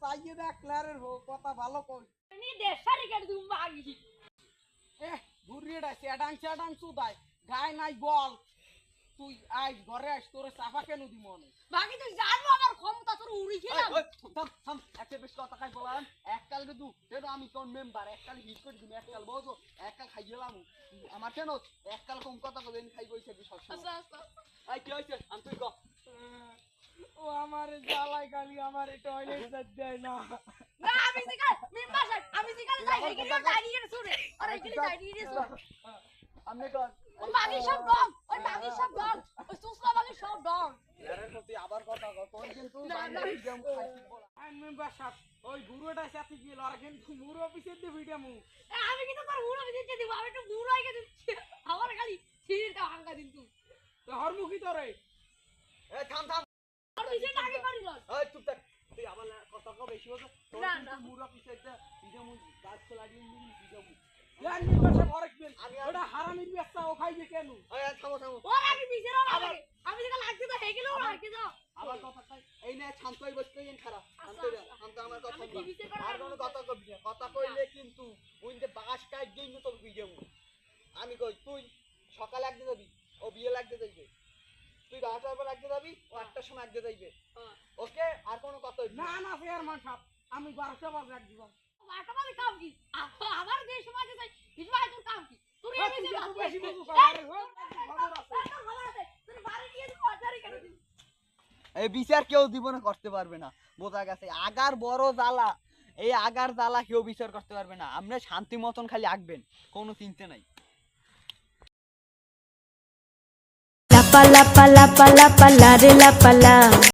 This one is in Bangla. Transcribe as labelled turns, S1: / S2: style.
S1: চাইয়ে দেখ ক্লারের কথা ভালো কই
S2: নি দেশারি কেটে তুমি ভাগি
S1: ঘুরিয়ে ডাইছে এডাং চুদাই গায় নাই বল তুই আজ ঘরে আস তোরে চাপা কেন দি মনে
S2: ভাগি তুই জানো আমার ক্ষমতা তোর উড়ি খেলাম
S3: থাম একটা বেশ কথা কাই বলাম এককাল দু তেনো আমি কোন মেম্বার এককাল হিট করে দিম এককাল বজো এককাল খাই গেলাম আমার কেন এককাল কম কথা কইবেন খাই কইছে কি সব
S2: আচ্ছা
S3: আই কি হইছে আমি তুই ক
S1: ও আমারে জ্বালাই গালি আমারে টয়লেট যেতে দেয় না
S2: না আমি জিগাল মেম্বার সাহেব আমি জিগাল যাই হেগিরি দাঁড়িয়ে শুনে আর হেগিরি দাঁড়িয়ে শুনে
S3: আমি কোন
S2: ও বাকি সব ডং ওই বাকি সব ডং ওই সুসলা বাকি সব ডং
S3: এর প্রতি আবার কথা কও তোর কিন্তু জানি গেম খাইছি বলা
S1: আইন মেম্বার সাহেব ওই গুরুটা সাথে গিয়ে আর কিন্তু মুর অফিসে দে ভিডিও
S2: আমি কিন্তু তোর বুড়ো দিতে দিব আমি একটু বুড়ো হয়ে গেছি আমার খালি ছিড়িটা ভাঙা দিন তুই
S1: তো হরমুখী তোরে
S3: এ থাম
S2: আর বিশেষ আগে করিল
S3: এই চুপ থাক তুই আমার কথা কও বেশি হতো তোর
S2: না,
S3: কিন্তু
S2: না।
S3: মুর অফিসে ভিডিও মু গাছ লাগিয়ে ভিডিও মু
S1: ইয়ার মেম্বার সাহেব আরেকদিন
S3: আমি
S1: ওটা হারামির ব্যস্তা ও খাইবে কেন
S3: এই থামো
S2: ওর আগে বিশেষ লাগে আমি যেটা লাগছে তো হেগিলো রাখে দাও
S3: আবার কথা কই এই নে শান্তই বসতে গেন খারাপ শান্ত আমার কথা
S2: আমি কি বিচার করা
S3: আর কোনো কথা কবি না কথা কইলে কিন্তু ওই যে বাস কাট দিই তো ভিডিও আমি কই তুই সকালে একদিন যাবি ও বিয়ে লাগতে যাইবে তুই 10টার পর লাগতে যাবি ও 8টার সময় লাগতে যাইবে ওকে আর কোনো কথা হইবে
S1: না না চেয়ারম্যান সাহেব আমি 12টা বাজে রাখ দিব
S2: বাটা মানে কাম কি আমার যে সময় যে এই সময় তোর কাম কি তুই এমনি যে
S1: বেশি বুঝু করে খবর আছে
S2: খবর আছে তুই বাড়ি গিয়ে তুই বাজারে কেন দিস
S3: এই বিচার কেউ জীবনে করতে পারবে না বোঝা গেছে আগার বড় জ্বালা এই আগার জ্বালা কেউ বিচার করতে পারবে না আপনি শান্তি মতন খালি আঁকবেন কোনো চিন্তা নাই
S4: La pa la pa la pa la pa la re la pa la